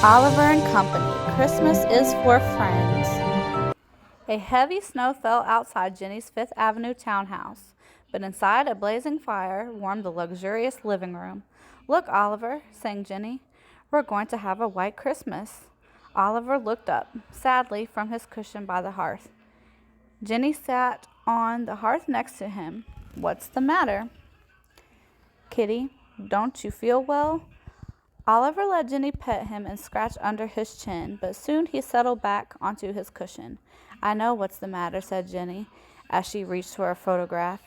Oliver and Company, Christmas is for Friends. A heavy snow fell outside Jenny's Fifth Avenue townhouse, but inside a blazing fire warmed the luxurious living room. "Look, Oliver," sang Jenny, "we're going to have a white Christmas." Oliver looked up, sadly, from his cushion by the hearth. Jenny sat on the hearth next to him. "What's the matter, Kitty? Don't you feel well?" Oliver let Jenny pet him and scratch under his chin, but soon he settled back onto his cushion. "I know what's the matter," said Jenny, as she reached for a photograph.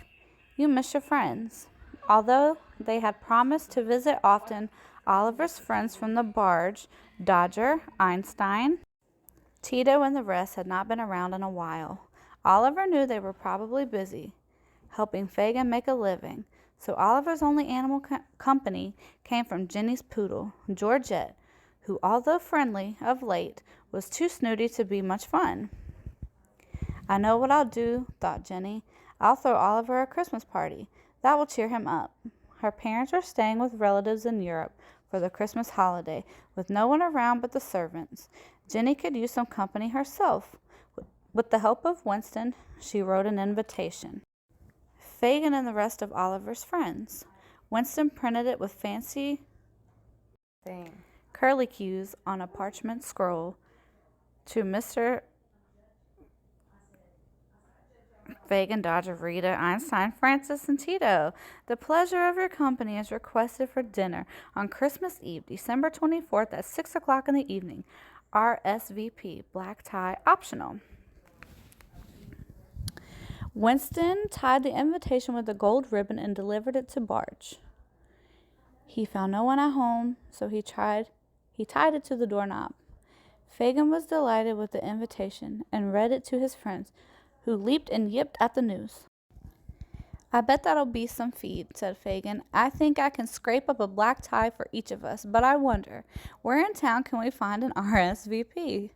"You miss your friends." Although they had promised to visit often, Oliver's friends from the barge, Dodger, Einstein, Tito, and the rest had not been around in a while. Oliver knew they were probably busy, helping Fagin make a living. So Oliver's only animal company came from Jenny's poodle, Georgette, who, although friendly of late, was too snooty to be much fun. "I know what I'll do," thought Jenny. "I'll throw Oliver a Christmas party. That will cheer him up." Her parents were staying with relatives in Europe for the Christmas holiday, with no one around but the servants. Jenny could use some company herself. With the help of Winston, she wrote an invitation. Fagin and the rest of Oliver's friends. Winston printed it with fancy curlicues on a parchment scroll. To Mr. Fagin, Dodger, Rita, Einstein, Francis, and Tito, the pleasure of your company is requested for dinner on Christmas Eve, December 24th at 6 o'clock in the evening. RSVP, black tie optional. Winston tied the invitation with a gold ribbon and delivered it to Barge. He found no one at home, so he tied it to the doorknob. Fagin was delighted with the invitation and read it to his friends, who leaped and yipped at the news. "I bet that'll be some feed," said Fagin. "I think I can scrape up a black tie for each of us, but I wonder, where in town can we find an RSVP?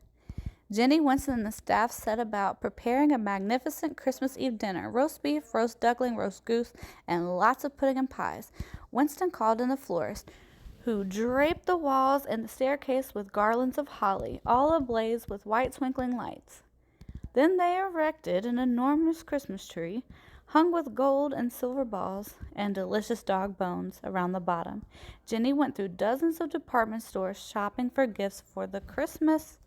Jenny, Winston, and the staff set about preparing a magnificent Christmas Eve dinner: roast beef, roast duckling, roast goose, and lots of pudding and pies. Winston called in the florist, who draped the walls and the staircase with garlands of holly, all ablaze with white twinkling lights. Then they erected an enormous Christmas tree, hung with gold and silver balls and delicious dog bones around the bottom. Jenny went through dozens of department stores shopping for gifts for the Christmas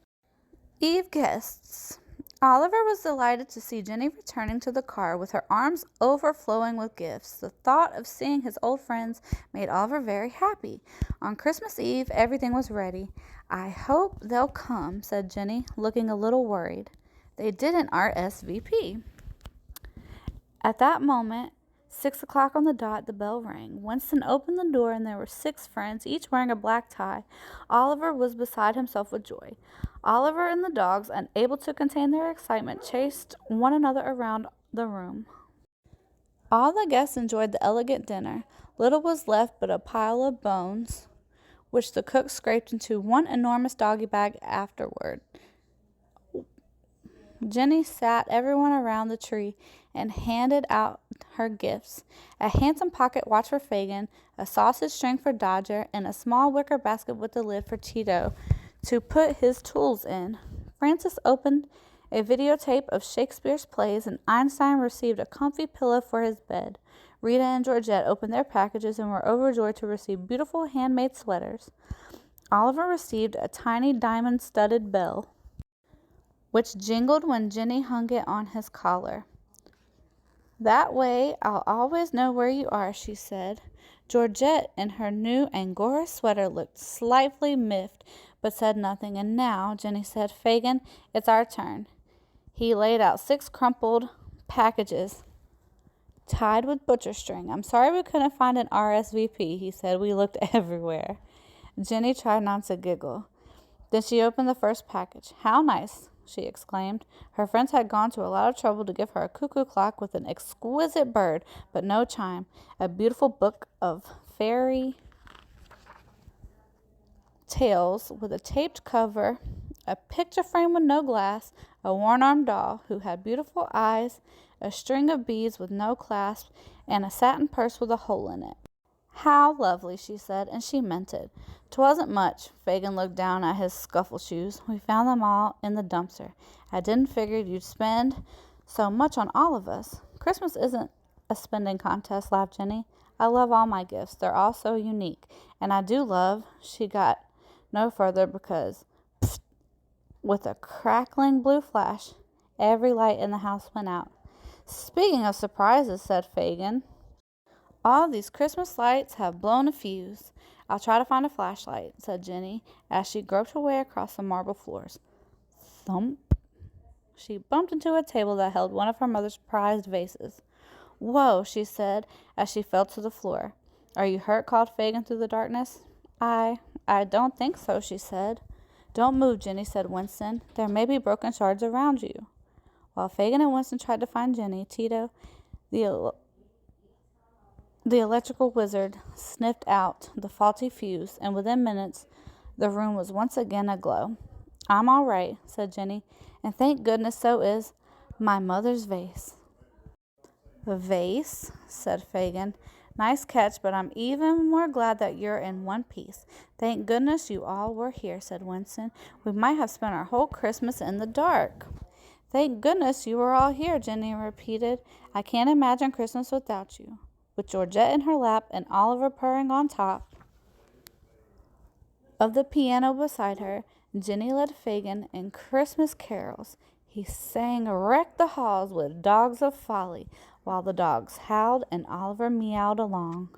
Eve guests. Oliver was delighted to see Jenny returning to the car with her arms overflowing with gifts. The thought of seeing his old friends made Oliver very happy. On Christmas Eve, everything was ready. "I hope they'll come," said Jenny, looking a little worried. They didn't RSVP. At that moment, 6 o'clock on the dot, the bell rang. Winston opened the door, and there were 6 friends, each wearing a black tie. Oliver was beside himself with joy. Oliver and the dogs, unable to contain their excitement, chased one another around the room. All the guests enjoyed the elegant dinner. Little was left but a pile of bones, which the cook scraped into one enormous doggy bag afterward. Jenny sat everyone around the tree and handed out her gifts: a handsome pocket watch for Fagin, a sausage string for Dodger, and a small wicker basket with the lid for Tito to put his tools in. Francis opened a videotape of Shakespeare's plays, and Einstein received a comfy pillow for his bed. Rita and Georgette opened their packages and were overjoyed to receive beautiful handmade sweaters. Oliver received a tiny diamond-studded bell, which jingled when Jenny hung it on his collar. "That way I'll always know where you are," she said. Georgette, in her new Angora sweater, looked slightly miffed, but said nothing. "And now," Jenny said, "Fagin, it's our turn." He laid out 6 crumpled packages tied with butcher string. "I'm sorry we couldn't find an RSVP," he said. "We looked everywhere." Jenny tried not to giggle. Then she opened the first package. "How nice," she exclaimed. Her friends had gone to a lot of trouble to give her a cuckoo clock with an exquisite bird, but no chime, a beautiful book of fairy tales with a taped cover, a picture frame with no glass, a worn-arm doll who had beautiful eyes, a string of beads with no clasp, and a satin purse with a hole in it. How lovely, she said, and she meant it. 'Twasn't much. Fagin looked down at his scuffle shoes. We found them all in the dumpster. I didn't figure you'd spend so much on all of us. Christmas isn't a spending contest, laughed Jenny. I love all my gifts. They're all so unique. And I do love, she got no further because, pfft, with a crackling blue flash, every light in the house went out. Speaking of surprises, said Fagin, all these Christmas lights have blown a fuse. I'll try to find a flashlight, said Jenny, as she groped her way across the marble floors. Thump! She bumped into a table that held one of her mother's prized vases. Whoa, she said, as she fell to the floor. Are you hurt? Called Fagin through the darkness. I don't think so, she said. Don't move, Jenny, said Winston. There may be broken shards around you. While Fagin and Winston tried to find Jenny, Tito, the electrical wizard, sniffed out the faulty fuse, and within minutes the room was once again aglow. I'm all right, said Jenny, and thank goodness so is my mother's vase. The vase, said Fagin. Nice catch, but I'm even more glad that you're in one piece. Thank goodness you all were here, said Winston. We might have spent our whole Christmas in the dark. Thank goodness you were all here, Jenny repeated. I can't imagine Christmas without you. With Georgette in her lap and Oliver purring on top of the piano beside her, Jenny led Fagin in Christmas carols. He sang Wreck the Halls with Dogs of Folly, while the dogs howled and Oliver meowed along.